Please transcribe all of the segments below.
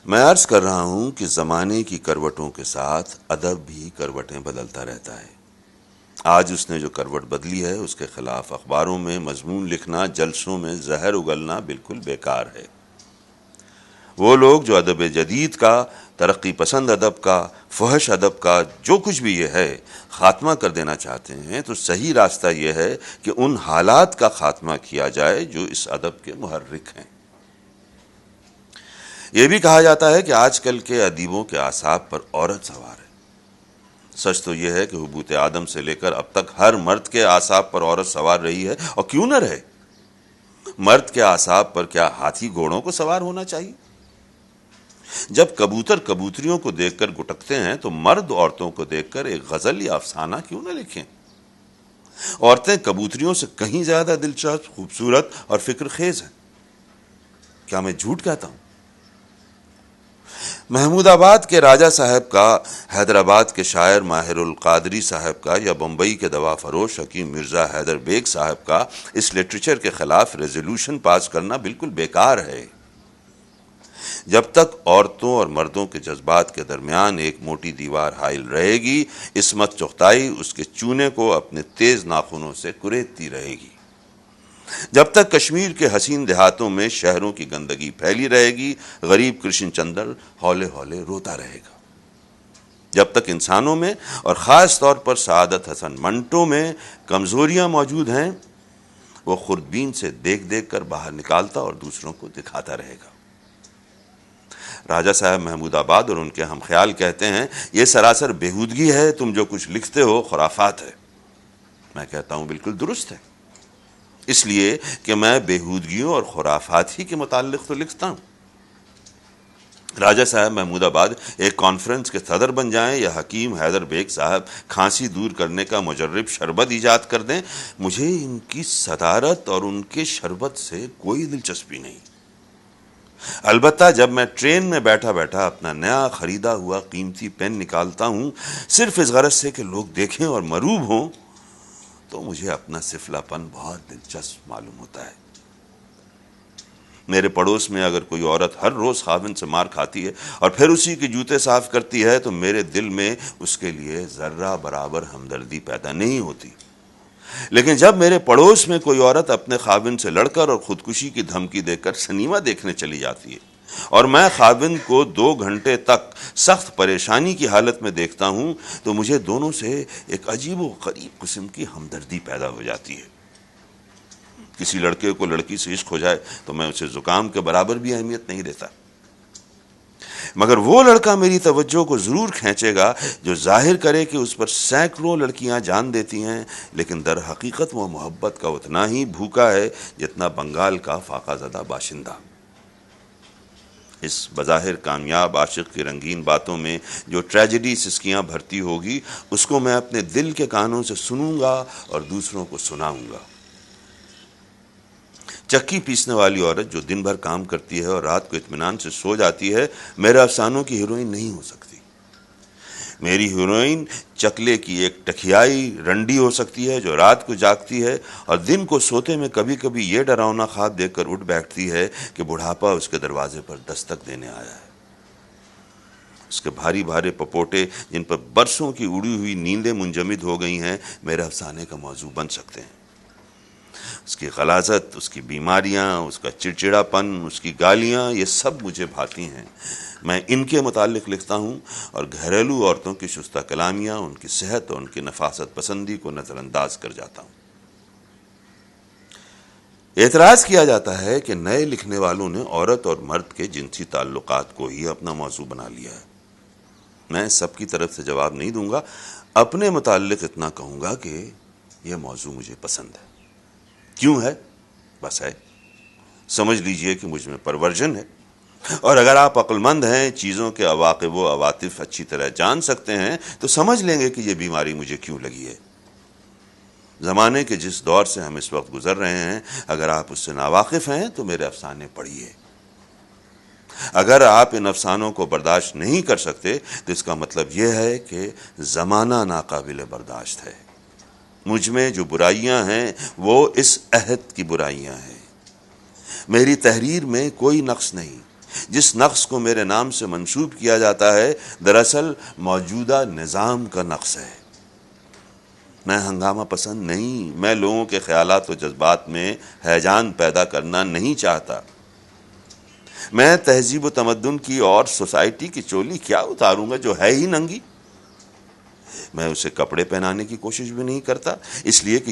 میں عرض کر رہا ہوں کہ زمانے کی کروٹوں کے ساتھ ادب بھی کروٹیں بدلتا رہتا ہے۔ آج اس نے جو کروٹ بدلی ہے اس کے خلاف اخباروں میں مضمون لکھنا، جلسوں میں زہر اگلنا بالکل بیکار ہے۔ وہ لوگ جو ادب جدید کا، ترقی پسند ادب کا، فحش ادب کا، جو کچھ بھی یہ ہے خاتمہ کر دینا چاہتے ہیں، تو صحیح راستہ یہ ہے کہ ان حالات کا خاتمہ کیا جائے جو اس ادب کے محرک ہیں۔ یہ بھی کہا جاتا ہے کہ آج کل کے ادیبوں کے اعصاب پر عورت سوار ہے۔ سچ تو یہ ہے کہ حبوط آدم سے لے کر اب تک ہر مرد کے اعصاب پر عورت سوار رہی ہے، اور کیوں نہ رہے؟ مرد کے اعصاب پر کیا ہاتھی گھوڑوں کو سوار ہونا چاہیے؟ جب کبوتر کبوتریوں کو دیکھ کر گٹکتے ہیں تو مرد عورتوں کو دیکھ کر ایک غزل یا افسانہ کیوں نہ لکھیں؟ عورتیں کبوتریوں سے کہیں زیادہ دلچسپ، خوبصورت اور فکر خیز ہیں۔ کیا میں جھوٹ کہتا ہوں؟ محمود آباد کے راجہ صاحب کا، حیدرآباد کے شاعر ماہر القادری صاحب کا، یا بمبئی کے دوا فروش حکیم مرزا حیدر بیگ صاحب کا اس لٹریچر کے خلاف ریزولوشن پاس کرنا بالکل بیکار ہے۔ جب تک عورتوں اور مردوں کے جذبات کے درمیان ایک موٹی دیوار حائل رہے گی، عصمت چغتائی اس کے چونے کو اپنے تیز ناخنوں سے کریدتی رہے گی۔ جب تک کشمیر کے حسین دیہاتوں میں شہروں کی گندگی پھیلی رہے گی، غریب کرشن چندر ہولے ہولے روتا رہے گا۔ جب تک انسانوں میں اور خاص طور پر سعادت حسن منٹو میں کمزوریاں موجود ہیں، وہ خوردبین سے دیکھ دیکھ کر باہر نکالتا اور دوسروں کو دکھاتا رہے گا۔ راجہ صاحب محمود آباد اور ان کے ہم خیال کہتے ہیں، یہ سراسر بےہودگی ہے، تم جو کچھ لکھتے ہو خرافات ہے۔ میں کہتا ہوں بالکل درست ہے، اس لیے کہ میں بےہودگیوں اور خرافات ہی کے متعلق تو لکھتا ہوں۔ راجہ صاحب محمود آباد ایک کانفرنس کے صدر بن جائیں یا حکیم حیدر بیگ صاحب کھانسی دور کرنے کا مجرب شربت ایجاد کر دیں، مجھے ان کی صدارت اور ان کے شربت سے کوئی دلچسپی نہیں۔ البتہ جب میں ٹرین میں بیٹھا بیٹھا اپنا نیا خریدا ہوا قیمتی پین نکالتا ہوں، صرف اس غرض سے کہ لوگ دیکھیں اور مروب ہوں، تو مجھے اپنا سفلا پن بہت دلچسپ معلوم ہوتا ہے۔ میرے پڑوس میں اگر کوئی عورت ہر روز خاوند سے مار کھاتی ہے اور پھر اسی کے جوتے صاف کرتی ہے، تو میرے دل میں اس کے لیے ذرہ برابر ہمدردی پیدا نہیں ہوتی۔ لیکن جب میرے پڑوس میں کوئی عورت اپنے خاوند سے لڑ کر اور خودکشی کی دھمکی دے کر سنیما دیکھنے چلی جاتی ہے، اور میں خاوند کو 2 گھنٹے تک سخت پریشانی کی حالت میں دیکھتا ہوں، تو مجھے دونوں سے ایک عجیب و غریب قسم کی ہمدردی پیدا ہو جاتی ہے۔ کسی لڑکے کو لڑکی سے عشق ہو جائے تو میں اسے زکام کے برابر بھی اہمیت نہیں دیتا، مگر وہ لڑکا میری توجہ کو ضرور کھینچے گا جو ظاہر کرے کہ اس پر سینکڑوں لڑکیاں جان دیتی ہیں، لیکن در حقیقت وہ محبت کا اتنا ہی بھوکا ہے جتنا بنگال کا فاقہ زدہ باشندہ۔ اس بظاہر کامیاب عاشق کی رنگین باتوں میں جو ٹریجڈی سسکیاں بھرتی ہوگی، اس کو میں اپنے دل کے کانوں سے سنوں گا اور دوسروں کو سناؤں گا۔ چکی پیسنے والی عورت جو دن بھر کام کرتی ہے اور رات کو اطمینان سے سو جاتی ہے، میرے افسانوں کی ہیروئن نہیں ہو سکتی۔ میری ہیروئن چکلے کی ایک ٹکیائی رنڈی ہو سکتی ہے جو رات کو جاگتی ہے اور دن کو سوتے میں کبھی کبھی یہ ڈراؤنا خواب دیکھ کر اٹھ بیٹھتی ہے کہ بڑھاپا اس کے دروازے پر دستک دینے آیا ہے۔ اس کے بھاری بھارے پپوٹے جن پر برسوں کی اڑی ہوئی نیندیں منجمد ہو گئی ہیں، میرے افسانے کا موضوع بن سکتے ہیں۔ اس کی غلاظت، اس کی بیماریاں، اس کا چڑچڑا پن، اس کی گالیاں، یہ سب مجھے بھاتی ہیں۔ میں ان کے متعلق لکھتا ہوں اور گھریلو عورتوں کی شستہ کلامیاں، ان کی صحت اور ان کی نفاست پسندی کو نظر انداز کر جاتا ہوں۔ اعتراض کیا جاتا ہے کہ نئے لکھنے والوں نے عورت اور مرد کے جنسی تعلقات کو ہی اپنا موضوع بنا لیا ہے۔ میں سب کی طرف سے جواب نہیں دوں گا، اپنے متعلق اتنا کہوں گا کہ یہ موضوع مجھے پسند ہے۔ کیوں ہے؟ بس ہے۔ سمجھ لیجئے کہ مجھ میں پرورژن ہے، اور اگر آپ عقل مند ہیں، چیزوں کے عواقب و عواطف اچھی طرح جان سکتے ہیں، تو سمجھ لیں گے کہ یہ بیماری مجھے کیوں لگی ہے۔ زمانے کے جس دور سے ہم اس وقت گزر رہے ہیں، اگر آپ اس سے ناواقف ہیں تو میرے افسانے پڑھیے۔ اگر آپ ان افسانوں کو برداشت نہیں کر سکتے تو اس کا مطلب یہ ہے کہ زمانہ ناقابل برداشت ہے۔ مجھ میں جو برائیاں ہیں وہ اس عہد کی برائیاں ہیں۔ میری تحریر میں کوئی نقص نہیں، جس نقص کو میرے نام سے منسوب کیا جاتا ہے دراصل موجودہ نظام کا نقص ہے۔ میں ہنگامہ پسند نہیں، میں لوگوں کے خیالات و جذبات میں ہیجان پیدا کرنا نہیں چاہتا۔ میں تہذیب و تمدن کی اور سوسائٹی کی چولی کیا اتاروں گا جو ہے ہی ننگی؟ میں اسے کپڑے پہنانے کی کوشش بھی نہیں کرتا، اس لیے کہ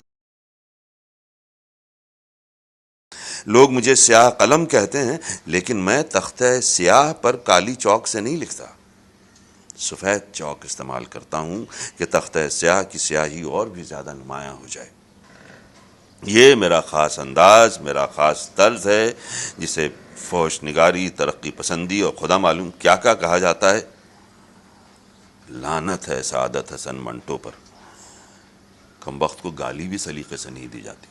لوگ مجھے سیاہ قلم کہتے ہیں، لیکن میں تختہ سیاہ پر کالی چاک سے نہیں لکھتا، سفید چاک استعمال کرتا ہوں کہ تختہ سیاہ کی سیاہی اور بھی زیادہ نمایاں ہو جائے۔ یہ میرا خاص انداز، میرا خاص طرز ہے، جسے فحش نگاری، ترقی پسندی اور خدا معلوم کیا کہا جاتا ہے۔ لعنت ہے سعادت حسن منٹو پر، کمبخت کو گالی بھی سلیقے سے نہیں دی جاتی۔